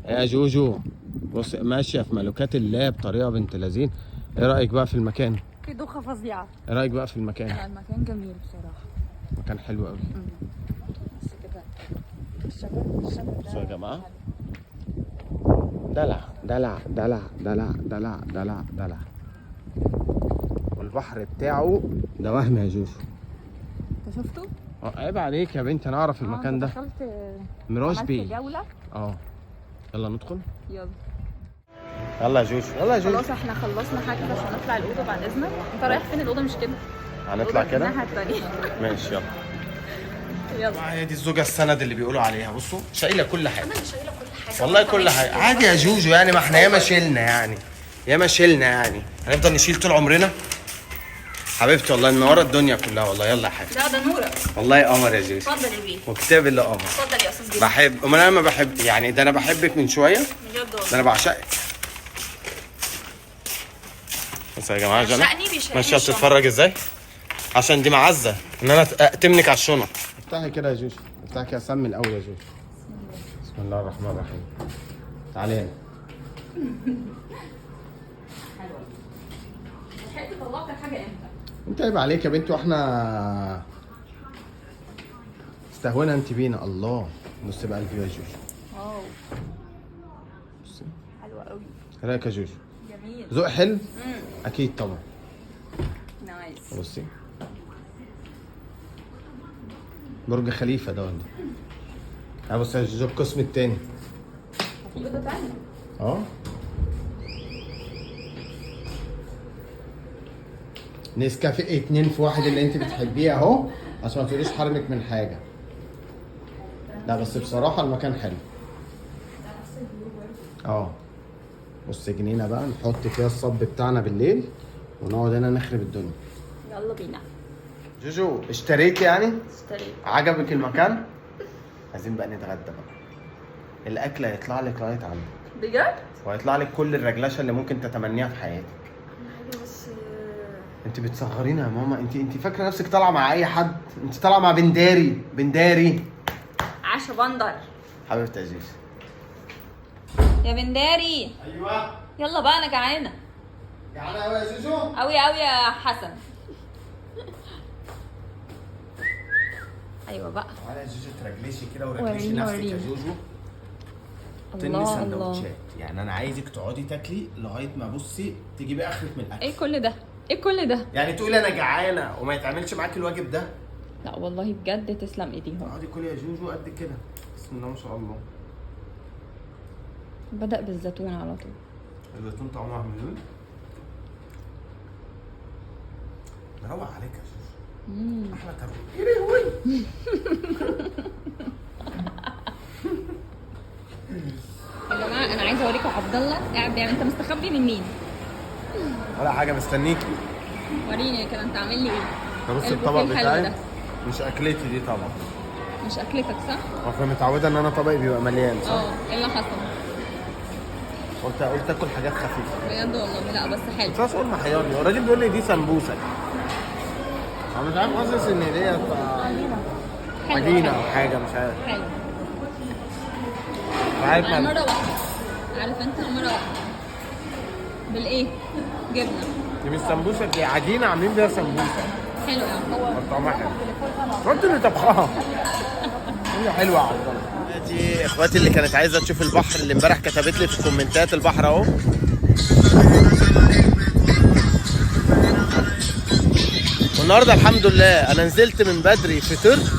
يا جوجو بص ماشيه في ملكات الله بطريقه بنت لذين. ايه رايك بقى في المكان؟ في دوخه فظيعه. ايه رايك بقى في المكان؟ لا المكان جميل بصراحه. مكان حلو قوي. بس كده الشجر بصوا يا جماعه، دلع دلع دلع دلع دلع دلع دلع، والبحر بتاعه ده وهم يا جوجو. انت شفته؟ عيب عليك يا بنتي، انا اعرف المكان ده. دخلت ميراج عملت بيه. جوله. يلا ندخل. يلا يلا يا جوجو، يلا يا جوجو. خلاص احنا خلصنا حاجه عشان نطلع الاوضه بعد اذنك. انت رايح فين؟ الاوضه مش كده، هنطلع كده الناحيه الثانيه. ماشي يلا. يلا. هي دي الزوجة السند اللي بيقولوا عليها. بصوا شايلة كل حاجة. انا اللي شايله كل حاجه والله كل حاجة عادي يا جوجو، يعني ما احنا ياما شيلنا يعني هنفضل نشيل طول عمرنا حبيبتي. والله منورة الدنيا كلها والله. يلا يا حبيبتي. لا ده نورك. والله قمر يا جوجو. اتفضل يا بيه. وكتاب اللي قمر. اتفضل يا استاذ بيه. بحب، امال انا ما بحب يعني؟ ده انا بحبك من شوية، بجد والله. ده انا بعشقك. بس يا جماعة جنى ماشية بتتفرج ازاي؟ عشان دي معزة ان انا اتمنك على الشنط. افتحي كده يا جوجو، افتحي كده، سمي الاول يا جوجو. بسم الله الرحمن الرحيم. تعالي هنا. حلوه. لحقت طلعت الحاجه امتى؟ انت عيب عليك يا بنتي، واحنا استهونا انت بينا. الله بص بقى الفيو يا جوجو. واو بصي حلوه قوي. ايه رايك يا جوجو؟ جميل. ذوق حلو؟ اكيد طبعا. نايس. بصي برج خليفه ده ولا ايه؟ بص يا جوجو القسم التاني. في اوضه ثانيه. اه نسكافيه 2 في 1 اللي انت بتحبيه اهو، عشان ما تقوليش حرمك من حاجه. لا بس بصراحه المكان حلو. بص جنينه بقى نحط فيها الصب بتاعنا بالليل ونقعد هنا نخرب الدنيا. يلا بينا. جوجو اشتريت يعني؟ اشتريت. عجبك المكان؟ عايزين بقى نتغدى بقى. الاكل هيطلع لك لغايه عندك بجد؟ وهيطلع لك كل الرجلشه اللي ممكن تتمنيها في حياتك. بس انت بتصغرينا يا ماما. انت فاكره نفسك طالعه مع اي حد؟ انت طالعه مع بنداري. عشا بندر. حبيبتي يا جيش. يا بنداري. ايوه يلا بقى انا جعانه. جعانه قوي يا جوجو؟ قوي قوي يا حسن. ايوه بقى. تعالى يا جوجو ترجلشي كده ورجلشي وريني، نفسك وريني. يا جوجو. تني الله سندوتشات، يعني انا عايزك تقعدي تاكلي لغايه ما بصي تجيبي اخرك من الاكل. ايه كل ده؟ ايه كل ده؟ يعني تقولي انا جعانه وما يتعملش معاكي الواجب ده؟ لا والله بجد تسلم ايديهم. اقعدي كلي يا جوجو قد كده. بسم الله ما شاء الله. بدأ بالزيتون على طول. الزيتون طعمها مليون. مروق عليك يا جوجو. احلى تربيه. ايه هوي. يا جماعه انا عايزه اوريكم عبد الله قاعد بيعمل. انت مستخبي من مين؟ ولا حاجه مستنيكي. وريني كده انت عامل لي ايه؟ ده بص البوفيه الطبق الحلو بتاعي ده. مش اكلتي دي طبعا. مش اكلتك صح؟ انا متعوده ان انا طبقي بيبقى مليان صح؟ ايه اللي حصل؟ قلت اكل حاجات خفيفه. بجد والله لا بس حلو. مش عايز اقول محيرني، هو الراجل بيقول لي دي سمبوسه. انا مش عارف، حاسس ان ديت عجينه او حاجه مش عارف. حلو. عارف انا مره واحده. عارف انت مره واحده. بالايه؟ جبنه. دي مش سمبوسه، دي عجينه عاملين بيها سمبوسه. حلو قوي. طعمها حلو. انت اللي طبخها. هي حلوه يا عبد الله. دي اخواتي اللي كانت عايزه تشوف البحر، اللي امبارح كتبت لي في الكومنتات البحر اهو. والنهارده الحمد لله انا نزلت من بدري فطرت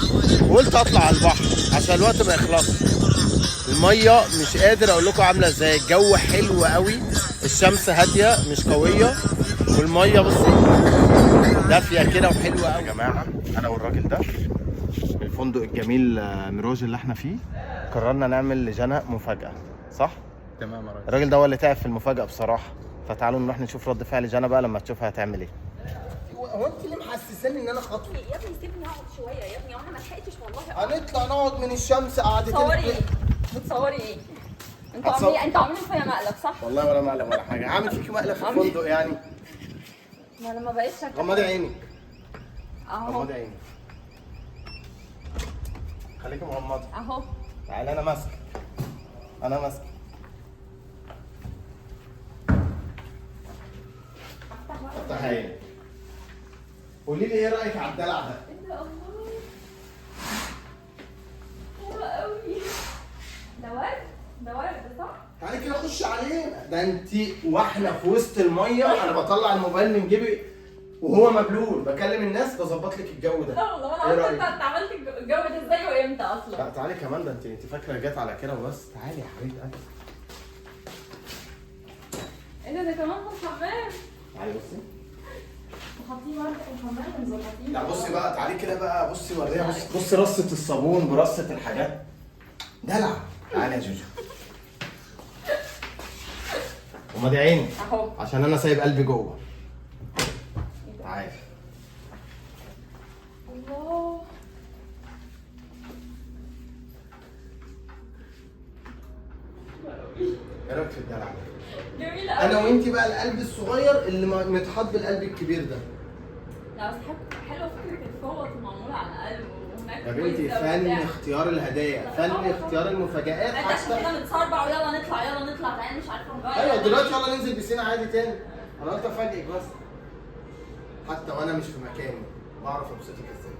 وقلت اطلع على البحر عشان الوقت ما يخلصش. الميه مش قادر اقول لكم عامله ازاي. الجو حلو قوي، الشمس هاديه مش قويه، والميه بصوا دافيه كده وحلوه قوي. يا جماعه انا والراجل ده الفندق الجميل ميراج اللي احنا فيه قررنا نعمل لجنى مفاجاه، صح؟ تمام يا راجل. الراجل ده هو اللي تعب في المفاجاه بصراحه، فتعالوا نروح نشوف رد فعل جنى بقى لما تشوفها هتعمل ايه. هو انت ليه محسساني ان انا خاطر؟ يا ابني سيبني اقعد شويه يا ابني وانا ما لحقتش والله. هنطلع نقعد من الشمس قعدتين. بتصوري ايه؟ بتصوري ايه؟ انتوا عاملين فيا مقلب صح؟ والله ولا مقلب ولا حاجه. عامل فيكي مقلب في الفندق يعني. ما انا ما بقيتش شكلها. غمضي عينك. اهو غمضي عينك. خليكي مغمضه. اهو. تعالى انا ماسك. انا ماسك. هايل. قولي لي ايه رايك على الدلع ده؟ ايه ده الله، حلو قوي. ده ورد، ده ورد صح؟ تعالي كده خش عليه. ده انت واحنا في وسط الميه انا بطلع الموبايل من جيبي وهو مبلول بكلم الناس بظبط لك الجو ده. لا والله إيه انا رأيك؟ قلت انت عملت الجو ده ازاي وامتى اصلا؟ لا تعالي كمان، ده انت فاكره جت على كده وبس. تعالي يا حبيبتي قلبي. ايه ده كمان في الحمام. تعالي بصي. وحاطين ورد في الحمام ومظبطين. لا بصي بقى، تعالي كده بقى، بصي وريها. بصي رصه الصابون برصه الحاجات. دلع. تعالي يا جوجو. وما دي عيني اهو عشان انا سايب قلبي جوه. تعالي. الله. ايه رايك في الدلع ده؟ جميل قوي. انا وانتي بقى القلب الصغير اللي متحط بالقلب الكبير ده. لا بس حلوه فكره الفوط معموله على قلب وهناك يا بنتي فن اختيار الهدايا، فن اختيار المفاجآت. انت عشان كده متصربع ويلا نطلع يلا نطلع تعالى مش عارفه نغير. ايوه دلوقتي يلا ننزل بسين عادي تاني. انا قلت افاجئك بس. حتى وانا مش في مكاني بعرف ابسطك ازاي.